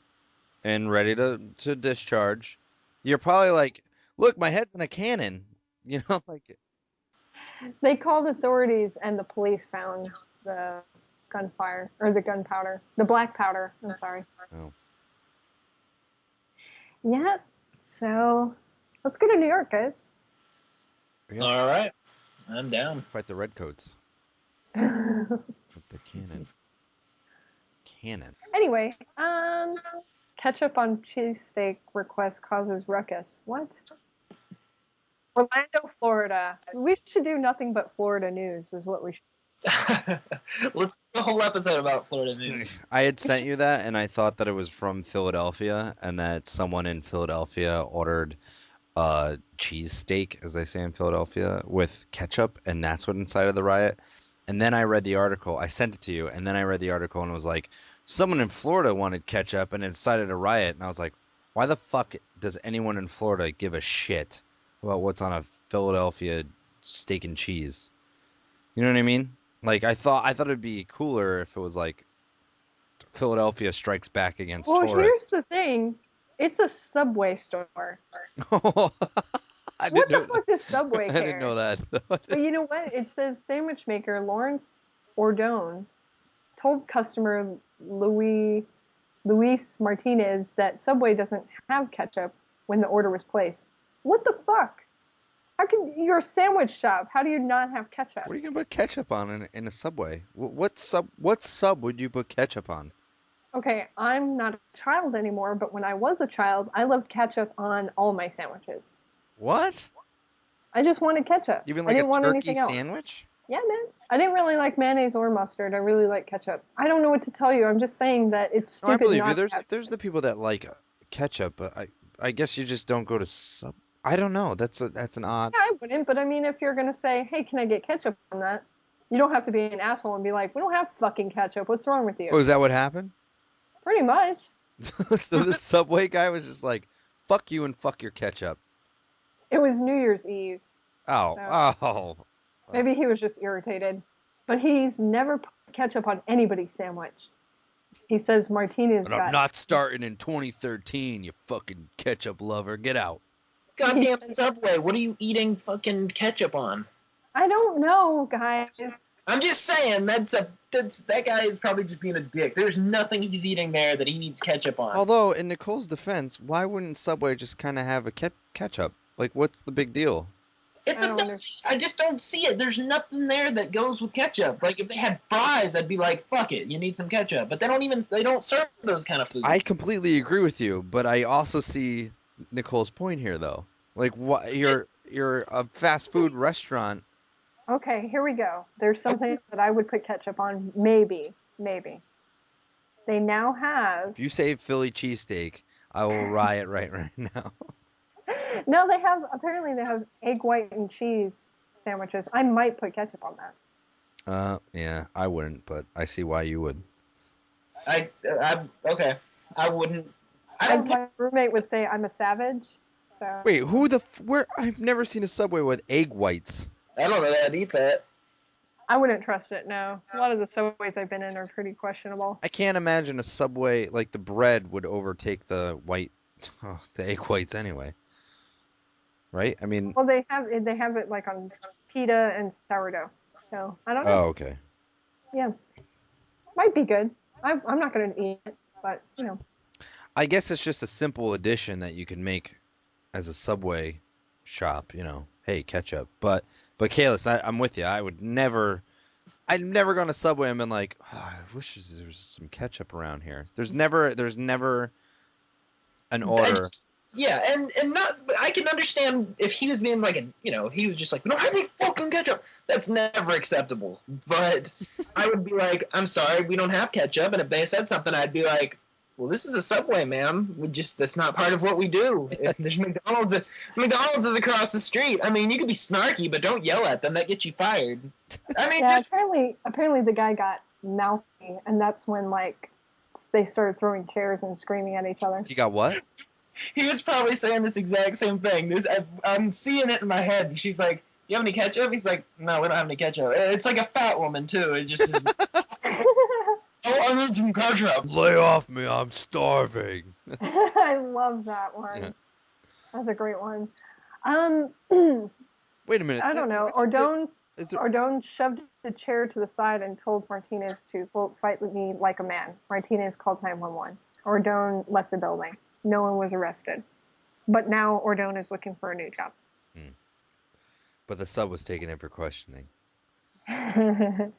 and ready to discharge. You're probably like, look, my head's in a cannon. You know, like They called authorities, and the police found the gunfire or the gunpowder, the black powder. I'm sorry. oh, Yeah. So let's go to New York, guys. I guess All right, I'm down. fight the redcoats with the cannon. Cannon. Anyway, ketchup on cheesesteak request causes ruckus. What? Orlando, Florida. We should do nothing but Florida news, is what we should. Let's do a whole episode about Florida news. I had sent you that, and I thought that it was from Philadelphia, and that someone in Philadelphia ordered cheesesteak, as they say in Philadelphia, with ketchup, and that's what incited the riot. And then I read the article. I sent it to you, and then I read the article, and it was like, someone in Florida wanted ketchup, and it incited a riot. And I was like, why the fuck does anyone in Florida give a shit about what's on a Philadelphia steak and cheese? You know what I mean? Like I thought it'd be cooler if it was like Philadelphia strikes back against Well, here's tourists. the thing. It's a Subway store. I What didn't the know. fuck does Subway I care? didn't know that. But you know what? It says sandwich maker Lawrence Ordone told customer Luis Martinez that Subway doesn't have ketchup when the order was placed. What the fuck? How can you're a sandwich shop? How do you not have ketchup? What are you gonna put ketchup on in a Subway? What sub would you put ketchup on? Okay, I'm not a child anymore, but when I was a child, I loved ketchup on all my sandwiches. What? I just wanted ketchup. Even I like a didn't want turkey anything else. sandwich? Yeah, man. I didn't really like mayonnaise or mustard. I really like ketchup. I don't know what to tell you. I'm just saying that it's No, I stupid believe not you. to There's have there's the people that like ketchup, but I guess you just don't go to sub. I don't know. That's an odd. Yeah, I wouldn't, but I mean, if you're gonna say, "Hey, can I get ketchup on that?" You don't have to be an asshole and be like, "We don't have fucking ketchup. What's wrong with you?" Oh, is that what happened? Pretty much. So the Subway guy was just like, "Fuck you and fuck your ketchup." It was New Year's Eve. Oh, So- oh. Maybe he was just irritated, but he's never put ketchup on anybody's sandwich. He says Martinez But I'm got. not starting in 2013, you fucking ketchup lover. Get out. Goddamn Subway! What are you eating fucking ketchup on? I don't know, guys. I'm just saying that guy is probably just being a dick. There's nothing he's eating there that he needs ketchup on. Although, in Nicole's defense, why wouldn't Subway just kind of have a ketchup? Like, what's the big deal? It's I a don't understand. I just don't see it. There's nothing there that goes with ketchup. Like if they had fries, I'd be like, fuck it, you need some ketchup. But they don't serve those kind of foods. I completely agree with you, but I also see Nicole's point here, though. Like, what you're a fast food restaurant. Okay, here we go. There's something that I would put ketchup on. Maybe. They now have. If you say Philly cheesesteak, I will riot right now. No, apparently they have egg white and cheese sandwiches. I might put ketchup on that. Yeah, I wouldn't, but I see why you would. Okay. I wouldn't. As my roommate would say, I'm a savage. So Wait, where? I've never seen a Subway with egg whites. I don't know that I'd eat that. I wouldn't trust it, no. A lot of the Subways I've been in are pretty questionable. I can't imagine a Subway, like the bread would overtake the egg whites anyway. Right? I mean, Well, they have it like on pita and sourdough. So I don't know. Oh, okay. Yeah, might be good. I'm not going to eat it, but you know. I guess it's just a simple addition that you can make as a Subway shop. You know, hey, ketchup. But Kalis, I'm with you. I've never gone to Subway and been like, oh, I wish there was some ketchup around here. There's never an order. Yeah, and not. I can understand if he was being like he was just like, we don't have any fucking ketchup. That's never acceptable. But I would be like, I'm sorry, we don't have ketchup. And if they said something, I'd be like, well, this is a Subway, ma'am. That's not part of what we do. If there's McDonald's is across the street. I mean, you can be snarky, but don't yell at them. That gets you fired. I mean, yeah. Apparently the guy got mouthy, and that's when like they started throwing chairs and screaming at each other. He got what? He was probably saying this exact same thing. I'm seeing it in my head. She's like, "You have any ketchup?" He's like, "No, we don't have any ketchup." It's like a fat woman too. It just is. Oh, I need some ketchup. Lay off me, I'm starving. I love that one. Yeah. That's a great one. Wait a minute. I don't know. Ordone shoved the chair to the side and told Martinez to, quote, fight with me like a man. Martinez called 911. Ordone left the building. No one was arrested. But now Ordone is looking for a new job. But the sub was taken in for questioning. I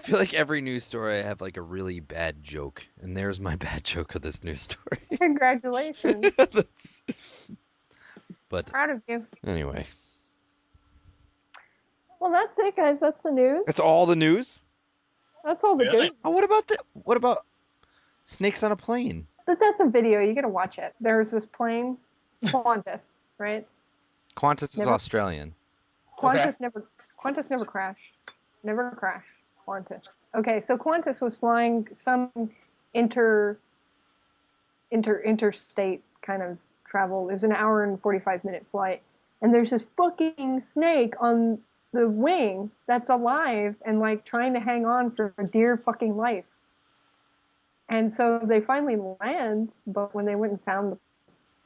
feel like every news story I have like a really bad joke, and there's my bad joke of this news story. Congratulations. But proud of you. Anyway. Well, that's it, guys. That's the news. That's all the news? That's all the news. Oh, what about snakes on a plane? But that's a video. You gotta watch it. There's this plane, Qantas, right? Qantas is Australian. Qantas never crashed. Never crashed. Qantas. Okay, so Qantas was flying some interstate kind of travel. It was an hour and 45-minute flight. And there's this fucking snake on the wing that's alive and like trying to hang on for dear fucking life. And so they finally land, but when they went and found the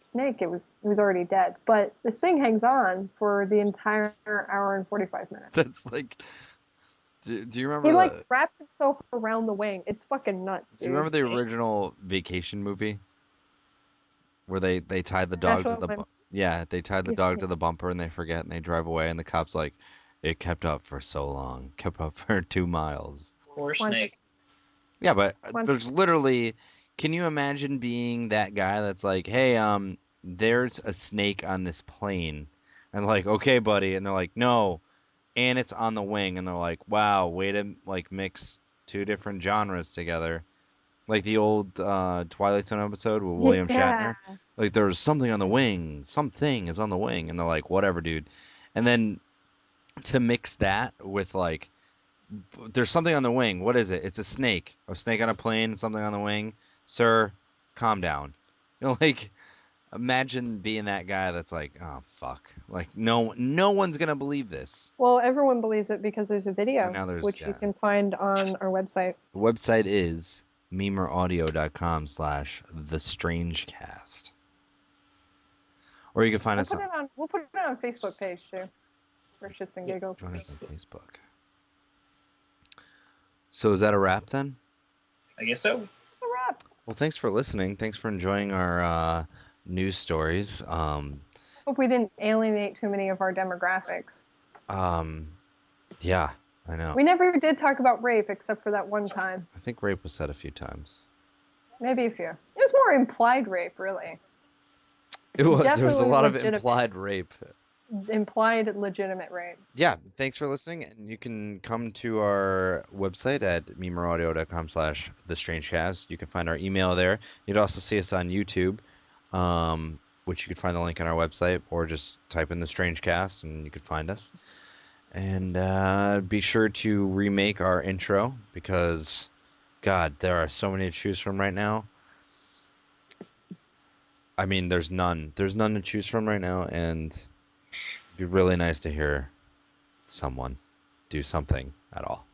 snake, it was already dead. But this thing hangs on for the entire hour and 45 minutes. That's like, do you remember? He like wrapped himself around the wing. It's fucking nuts, dude. Do you remember the original Vacation movie where they tied the dog to the they tied the dog to the bumper and they forget and they drive away and the cop's like, it kept up for so long, kept up for 2 miles. Poor snake. Yeah, but there's literally. Can you imagine being that guy that's like, hey, there's a snake on this plane, and like, okay, buddy, and they're like, no, and it's on the wing, and they're like, wow, way to like mix 2 different genres together, like the old Twilight Zone episode with William Shatner. Like there's something on the wing, something is on the wing, and they're like, whatever, dude, and then to mix that with like, there's something on the wing. What is it? It's a snake on a plane, something on the wing. Sir, calm down. You know, like, imagine being that guy that's like, oh, fuck. Like, no one's going to believe this. Well, everyone believes it because there's a video, which you can find on our website. The website is memeraudio.com/thestrangecast. Or you can find us on... We'll put it on Facebook page, too, for shits and giggles. Find us on Facebook. So is that a wrap, then? I guess so. Well, thanks for listening. Thanks for enjoying our news stories. Hope we didn't alienate too many of our demographics. Yeah, I know. We never did talk about rape except for that one time. I think rape was said a few times. Maybe a few. It was more implied rape, really. It was. There was a lot of implied rape. Implied legitimate rape. Yeah, thanks for listening, and you can come to our website at memeraudio.com/thestrangecast. You can find our email there. You'd also see us on YouTube, which you can find the link on our website, or just type in the Strangecast and you can find us. And be sure to remake our intro because, God, there are so many to choose from right now. I mean, there's none. There's none to choose from right now, and it'd be really nice to hear someone do something at all.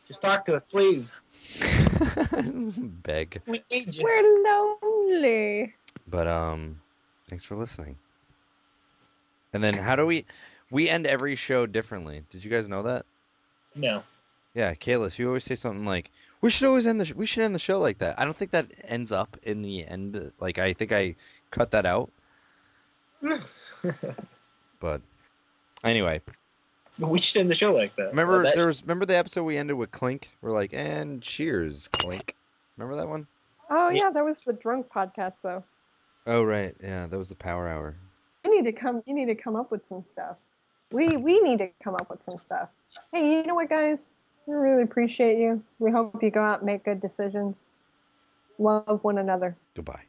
Just talk to us, please. Beg. We need you. We're lonely. But thanks for listening. And then how do we We end every show differently. Did you guys know that? No. Yeah, Kalis, you always say something like, "We should always end we should end the show like that." I don't think that ends up in the end. Like, I think I cut that out. But anyway, We should end the show like that. remember remember the episode we ended with Clink? We're like, "And cheers, Clink." Remember that one? Oh yeah, that was the drunk podcast though. Oh right, yeah, that was the Power Hour. You need to come up with some stuff. We need to come up with some stuff. Hey, you know what, guys? We really appreciate you. We hope you go out and make good decisions. Love one another. Goodbye.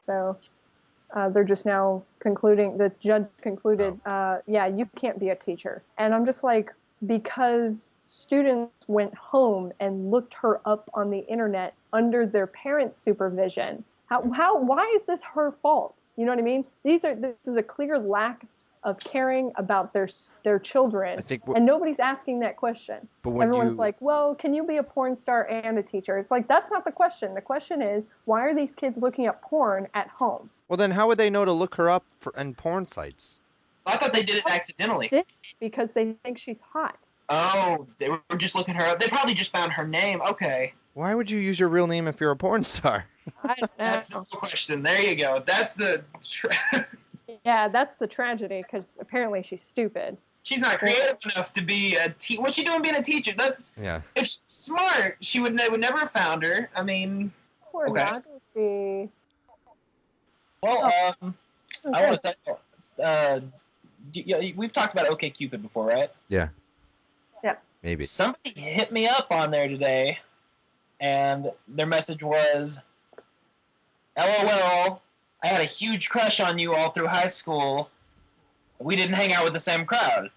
So they're just now concluding. The judge concluded, yeah, you can't be a teacher. And I'm just like, because students went home and looked her up on the internet under their parents' supervision. Why is this her fault? You know what I mean? This is a clear lack of caring about their children, and nobody's asking that question. But when everyone's like, well, can you be a porn star and a teacher? It's like, that's not the question. The question is, why are these kids looking up porn at home? Well, then how would they know to look her up in porn sites? I thought they did it accidentally. Because they think she's hot. Oh, they were just looking her up. They probably just found her name. Okay. Why would you use your real name if you're a porn star? That's the question. There you go. That's the... Yeah, that's the tragedy, because apparently she's stupid. She's not creative enough to be a teacher. What's she doing being a teacher? Yeah. If she's smart, she would never have found her. I mean... Pornography. Well, Okay. I want to tell we've talked about OkCupid before, right? Yeah. Yeah. Maybe. Somebody hit me up on there today, and their message was, LOL, I had a huge crush on you all through high school. We didn't hang out with the same crowd.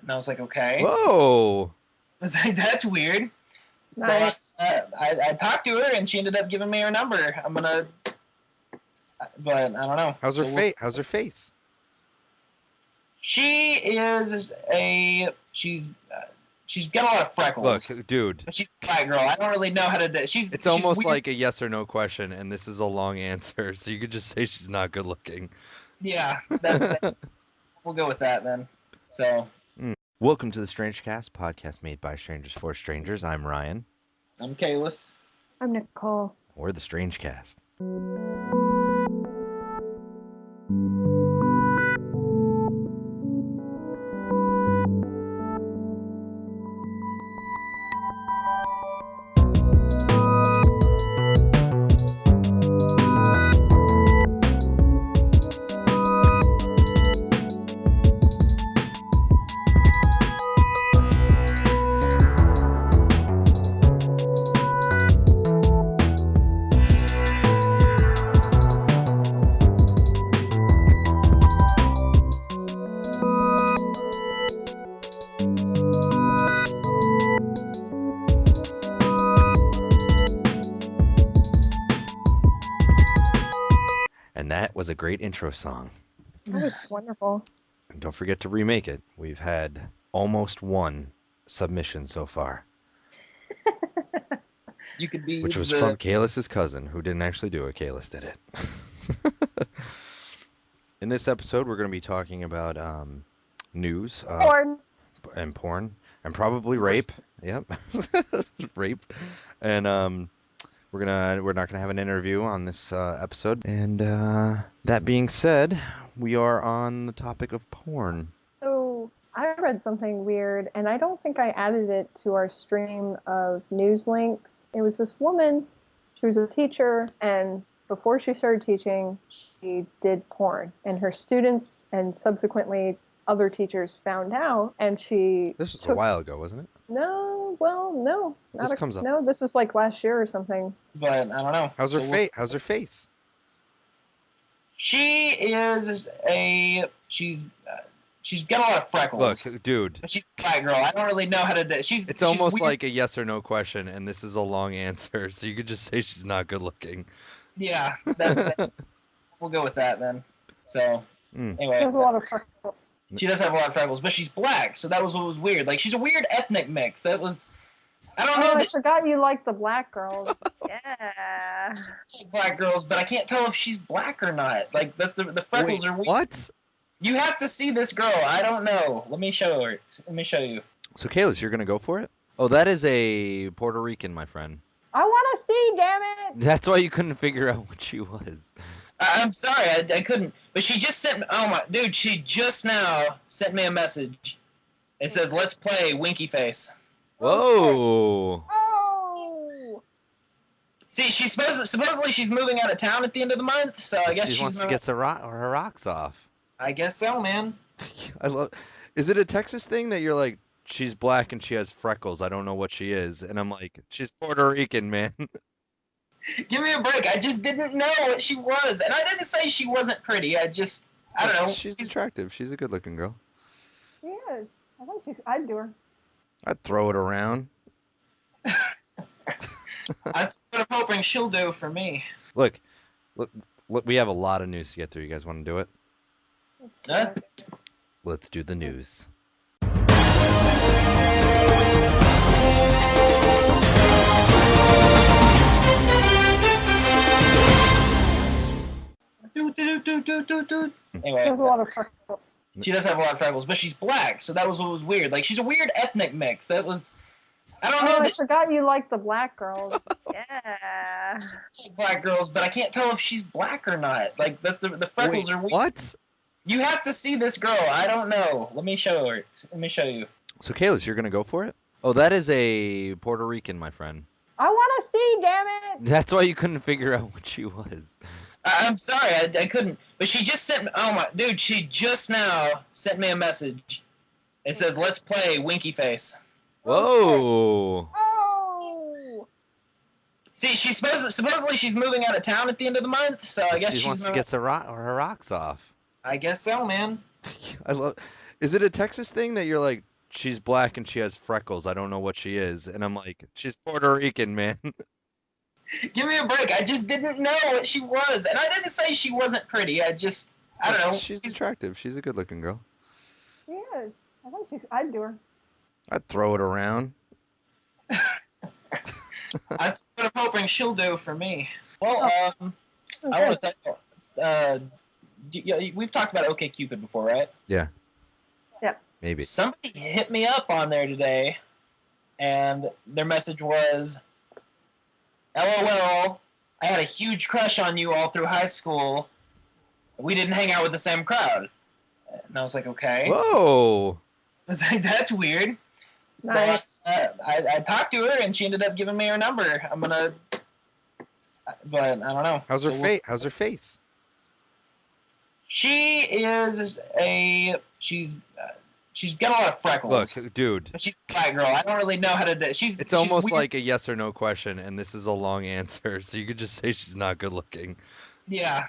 And I was like, okay. Whoa. I was like, that's weird. Nice. So I talked to her, and she ended up giving me her number. But I don't know. How's her face? How's her face? She is she's got a lot of freckles. Look, dude. But she's a black girl. I don't really know how to do. It's almost like a yes or no question, and this is a long answer, so you could just say she's not good looking. Yeah, we'll go with that then. So. Welcome to the Strangecast, podcast made by strangers for strangers. I'm Ryan. I'm Kalis. I'm Nicole. We're the Strangecast. And that was a great intro song. That was wonderful. And don't forget to remake it. We've had almost one submission so far. You could be which was from Kalis's cousin, who didn't actually do it. Kalis did it. In this episode, we're going to be talking about news. Porn. And probably rape. Yep. Rape. And we're not gonna have an interview on this episode. And that being said, we are on the topic of porn. So I read something weird, and I don't think I added it to our stream of news links. It was this woman. She was a teacher, and before she started teaching, she did porn. And her students, and subsequently other teachers found out, and she This was a took. while ago, wasn't it? No, well, no, This comes up. no. This was like last year or something. But I don't know. How's her So face? How's her face? She is she's got a lot of freckles. Look, dude. But she's a black girl. I don't really know how to do. It's almost weird. like a yes or no question, and this is a long answer, so you could just say she's not good looking. Yeah, we'll go with that then. So anyway, There's a lot of freckles. she does have a lot of freckles, but she's black, so that was what was weird. Like she's a weird ethnic mix. I don't know. Oh, I forgot you like the black girls. Yeah. Black girls, but I can't tell if she's black or not. Like the freckles are weird. What? You have to see this girl. I don't know. Let me show her. Let me show you. So, Kalis, you're gonna go for it? Oh, that is a Puerto Rican, my friend. I want to see, damn it. That's why you couldn't figure out what she was. I'm sorry, I couldn't. But she just sent. Oh my, dude, she just now sent me a message. It says, "Let's play Winky Face." Whoa. Oh. See, she's supposedly she's moving out of town at the end of the month, so I guess She wants to get her rocks off. I guess so, man. I love. Is it a Texas thing that you're like, she's black and she has freckles? I don't know what she is, and I'm like, she's Puerto Rican, man. Give me a break. I just didn't know what she was, and I didn't say she wasn't pretty. I don't know. She's attractive. She's a good-looking girl. She is. I think I'd do her. I'd throw it around. That's what I'm hoping she'll do for me. Look, we have a lot of news to get through. You guys want to do it? Huh? Let's do the news. Anyway, There's a lot of freckles. she does have a lot of freckles, but she's black, so that was what was weird. Like she's a weird ethnic mix. I don't know. Oh, I forgot you like the black girls. Yeah. Black girls, but I can't tell if she's black or not. Like the freckles are weird. What? You have to see this girl. I don't know. Let me show her. Let me show you. So, Kalis, you're gonna go for it? Oh, that is a Puerto Rican, my friend. I want to see, damn it. That's why you couldn't figure out what she was. I'm sorry, I couldn't. But she just sent. Oh my, dude, she just now sent me a message. It says, "Let's play Winky Face." Whoa. Oh. See, she's supposedly she's moving out of town at the end of the month, so I guess She wants to get her rocks off. I guess so, man. I love. Is it a Texas thing that you're like, she's black and she has freckles? I don't know what she is, and I'm like, she's Puerto Rican, man. Give me a break. I just didn't know what she was, and I didn't say she wasn't pretty. I don't know. She's attractive. She's a good-looking girl. She is. I think I'd do her. I'd throw it around. That's what I'm hoping she'll do for me. Well, Okay. I want to we've talked about OkCupid before, right? Yeah. Yeah. Maybe. Somebody hit me up on there today, and their message was, "LOL, I had a huge crush on you all through high school. We didn't hang out with the same crowd." And I was like, okay. Whoa. I was like, that's weird. Nice. So I talked to her, and she ended up giving me her number. But I don't know. How's her So face? How's her face? She is she's got a lot of freckles. Look, dude. But she's a black girl. I don't really know how to do. It's almost weird. like a yes or no question, and this is a long answer, so you could just say she's not good looking. Yeah.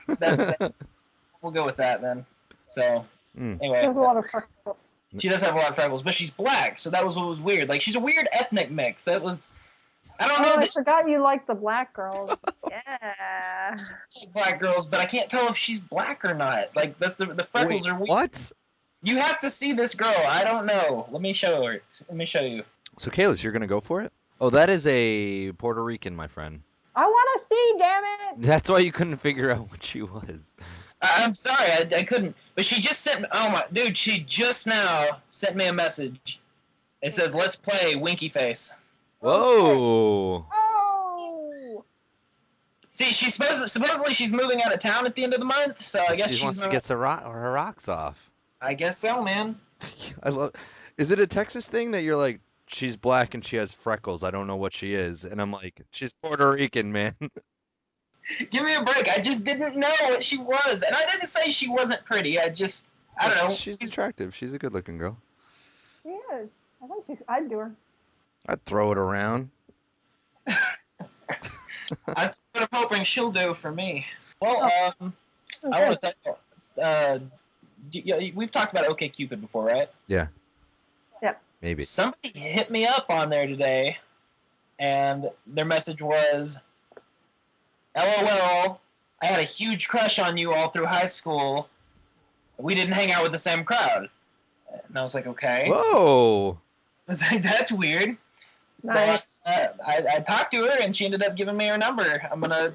We'll go with that then. So anyway, There's a lot of freckles. she does have a lot of freckles, but she's black, so that was what was weird. Like she's a weird ethnic mix. I don't know. Oh, I forgot you like the black girls. Yeah. Black girls, but I can't tell if she's black or not. Like the freckles are weird. What? You have to see this girl. I don't know. Let me show her. Let me show you. So, Kalis, you're gonna go for it? Oh, that is a Puerto Rican, my friend. I want to see, damn it. That's why you couldn't figure out what she was. I'm sorry, I couldn't. But she just sent. Oh my, dude, she just now sent me a message. It says, "Let's play Winky Face." Whoa. Oh. See, she's supposedly she's moving out of town at the end of the month, so I guess She wants to get her rocks off. I guess so, man. I love. Is it a Texas thing that you're like, she's black and she has freckles? I don't know what she is, and I'm like, she's Puerto Rican, man. Give me a break. I just didn't know what she was, and I didn't say she wasn't pretty. I I don't know. She's attractive. She's a good-looking girl. She is. I think I'd do her. I'd throw it around. That's what I'm hoping she'll do for me. Well, I Okay. want to we've talked about OkCupid before, right? Yeah. Yeah. Maybe. Somebody hit me up on there today, and their message was, LOL, I had a huge crush on you all through high school. We didn't hang out with the same crowd. And I was like, okay. Whoa. I was like, that's weird. Nice. So I talked to her, and she ended up giving me her number. I'm going to